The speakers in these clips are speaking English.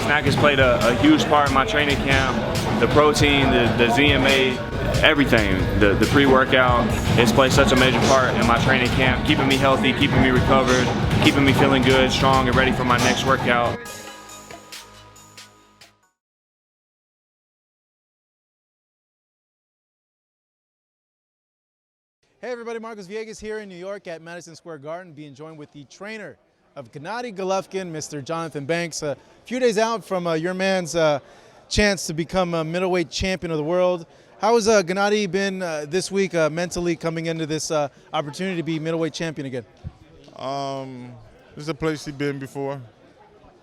Snack has played a huge part in my training camp. The protein, the ZMA, everything, the pre-workout, it's played such a major part in my training camp, keeping me healthy, keeping me recovered, keeping me feeling good, strong, and ready for my next workout. Hey everybody, Marcos Villegas here in New York at Madison Square Garden, being joined with the trainer of Gennady Golovkin, Mr. Johnathon Banks. A few days out from your man's chance to become a middleweight champion of the world. How has Gennady been this week mentally coming into this opportunity to be middleweight champion again? This is a place he's been before,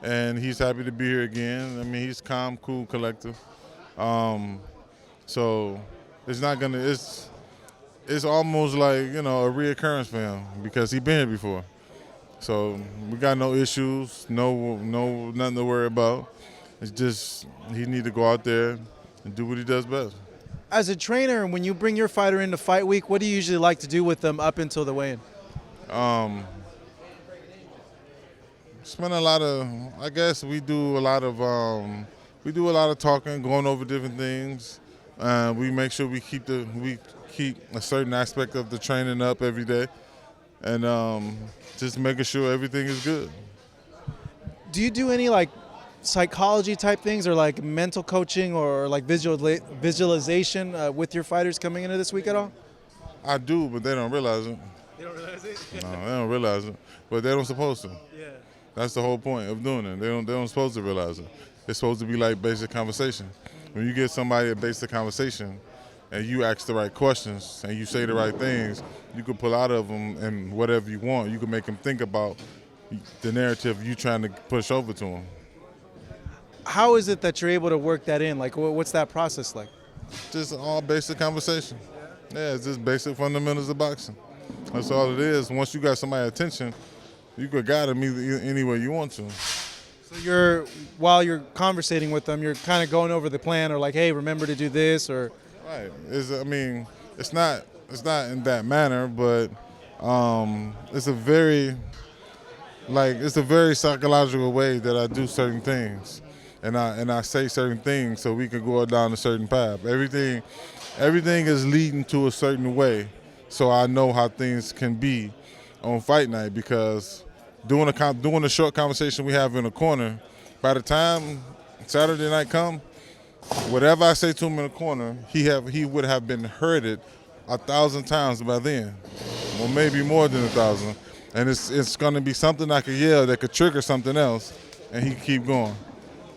and he's happy to be here again. I mean, he's calm, cool, collective. So it's not gonna. It's almost like, you know, a reoccurrence for him because he's been here before. So we got no issues, nothing to worry about. It's just he need to go out there and do what he does best. As a trainer, when you bring your fighter into fight week, what do you usually like to do with them up until the weigh-in? Spend a lot of, I guess we do a lot of talking, going over different things. We make sure we keep a certain aspect of the training up every day, and just making sure everything is good. Do you do any like psychology type things or like mental coaching or like visualization with your fighters coming into this week at all? I do, but they don't realize it. They don't realize it? No, they don't realize it, but they don't supposed to. Yeah. That's the whole point of doing it. They don't supposed to realize it. It's supposed to be like basic conversation. When you get somebody a basic conversation and you ask the right questions and you say the right things, you can pull out of them and whatever you want. You can make them think about the narrative you trying to push over to them. How is it that you're able to work that in? Like, what's that process like? Just all basic conversation. Yeah, it's just basic fundamentals of boxing. That's all it is. Once you got somebody's attention, you could guide them any way you want to. So while you're conversating with them, you're kind of going over the plan, or like, hey, remember to do this, or. Right. It's not in that manner, but it's a very psychological way that I do certain things, and I say certain things so we can go down a certain path. Everything is leading to a certain way, so I know how things can be on fight night, because doing a short conversation we have in a corner, by the time Saturday night come, whatever I say to him in the corner, he would have been heard it 1,000 times by then, or maybe more than 1,000. And it's going to be something I could yell that could trigger something else, and he keep going.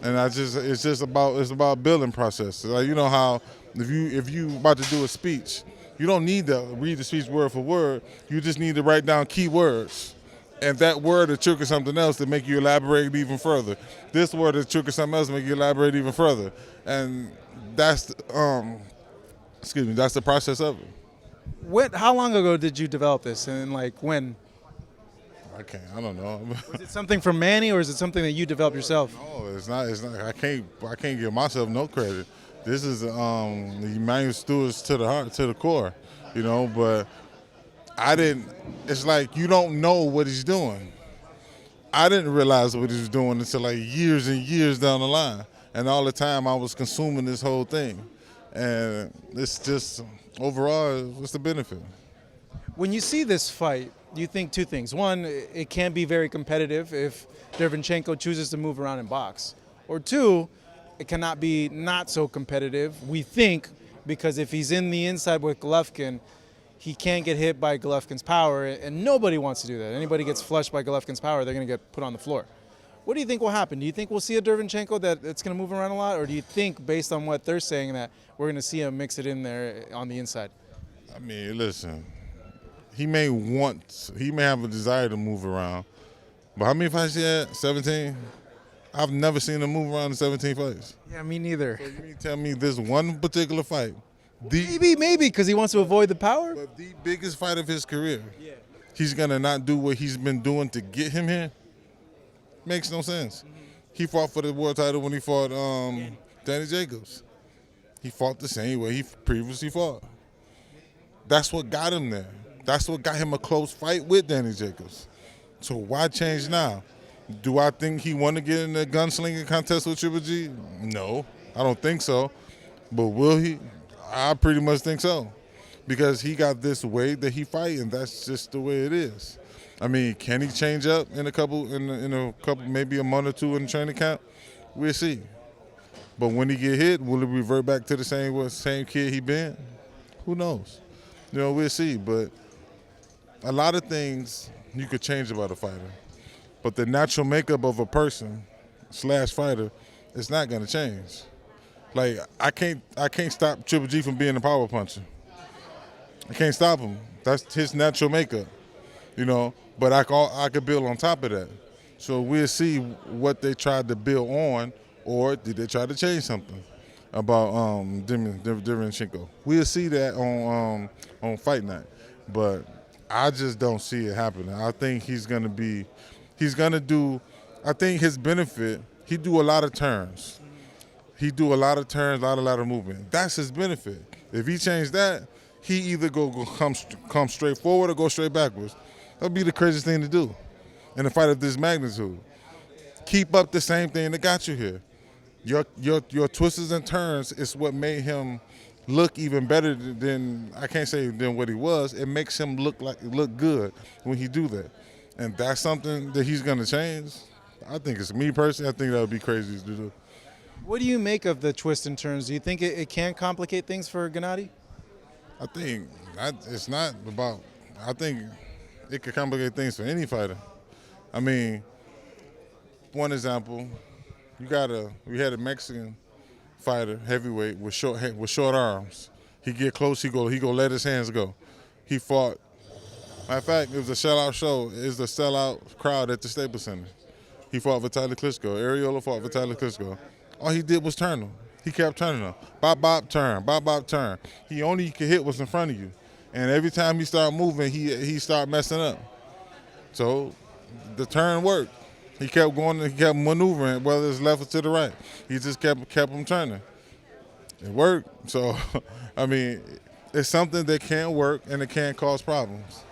And it's about building process. Like, you know how if you about to do a speech, you don't need to read the speech word for word. You just need to write down key words. And that word will trigger something else to make you elaborate even further. This word will trigger something else to make you elaborate even further. And that's the process of it. How long ago did you develop this, and like when? I don't know. Was it something from Manny, or is it something that you developed yourself? No, it's not. I can't give myself no credit. This is the Emmanuel Stewart's to the heart, to the core, you know. But it's like you don't know what he's doing. I didn't realize what he was doing until like years and years down the line. And all the time I was consuming this whole thing. And it's just, overall, what's the benefit? When you see this fight, you think two things. One, it can be very competitive if Derevyanchenko chooses to move around and box. Or two, it cannot be not so competitive, we think, because if he's in the inside with Golovkin, he can't get hit by Golovkin's power, and nobody wants to do that. Anybody gets flushed by Golovkin's power, they're going to get put on the floor. What do you think will happen? Do you think we'll see a Derevyanchenko that it's going to move around a lot, or do you think, based on what they're saying, that we're going to see him mix it in there on the inside? I mean, listen, he may have a desire to move around, but how many fights he had? 17? I've never seen him move around in 17 fights. Yeah, me neither. So you mean tell me this one particular fight? Maybe, because he wants to avoid the power? But the biggest fight of his career, he's going to not do what he's been doing to get him here? Makes no sense. He fought for the world title when he fought Danny Jacobs. He fought the same way he previously fought. That's what got him there. That's what got him a close fight with Danny Jacobs. So why change now? Do I think he want to get in a gunslinging contest with Triple G? No, I don't think so. But will he? I pretty much think so, because he got this weight that he fighting. That's just the way it is. I mean, can he change up in a couple, maybe a month or two in the training camp? We'll see. But when he get hit, will he revert back to the same kid he been? Who knows? We'll see. But a lot of things you could change about a fighter, but the natural makeup of a person / fighter is not gonna change. Like I can't stop Triple G from being a power puncher. I can't stop him. That's his natural makeup, But I could build on top of that. So we'll see what they tried to build on, or did they try to change something about Derevyanchenko. We'll see that on fight night, but I just don't see it happening. I think he's gonna do. I think his benefit, he do a lot of turns. He do a lot of turns, a lot of movement. That's his benefit. If he changed that, he either come straight forward or go straight backwards. That'd be the craziest thing to do in a fight of this magnitude. Keep up the same thing that got you here. Your twists and turns is what made him look even better than, I can't say than what he was. It makes him look good when he do that. And that's something that he's gonna change. I think it's me personally, I think that would be crazy to do. What do you make of the twists and turns? Do you think it can complicate things for Gennady? I think it's not about. I think it could complicate things for any fighter. I mean, one example, we had a Mexican fighter, heavyweight, with short arms. He get close, he go let his hands go. He fought. Matter of fact, it was a sellout show. It was the sellout crowd at the Staples Center. He fought Vitaly Klitschko. Ariola fought Vitaly Klitschko. All he did was turn him. He kept turning him. Bop, bop, turn. Bop, bop, turn. He only could hit what's in front of you. And every time he started moving, he started messing up. So the turn worked. He kept going, he kept maneuvering, whether it's left or to the right. He just kept him turning. It worked. So, I mean, it's something that can work and it can cause problems.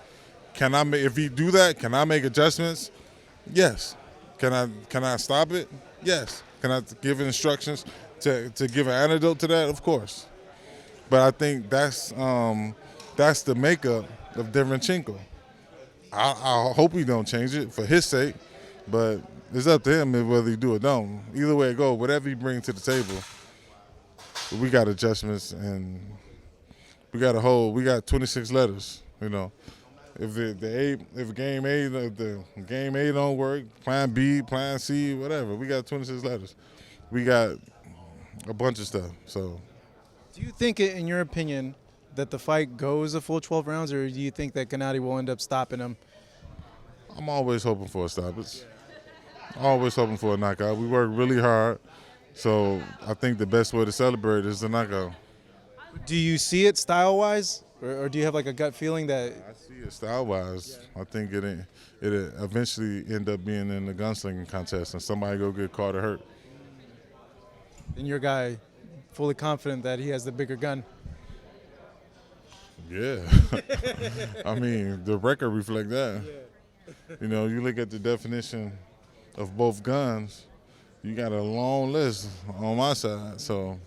If he do that, can I make adjustments? Yes. Can I stop it? Yes. Can I give instructions to give an antidote to that? Of course. But I think that's the makeup of Derevyanchenko. I hope he don't change it for his sake, but it's up to him whether he do or don't. Either way it go, whatever he brings to the table, we got adjustments and we got 26 letters, If game A don't work, plan B, plan C, whatever. We got 26 letters. We got a bunch of stuff. So, do you think, in your opinion, that the fight goes a full 12 rounds, or do you think that Gennady will end up stopping him? I'm always hoping for a stoppage. Always hoping for a knockout. We work really hard, so I think the best way to celebrate is the knockout. Do you see it style-wise? Or do you have like a gut feeling that? I see it style-wise. I think it eventually end up being in the gunslinging contest and somebody go get caught or hurt. And your guy fully confident that he has the bigger gun? Yeah. I mean, the record reflect that. Yeah. You look at the definition of both guns, you got a long list on my side. So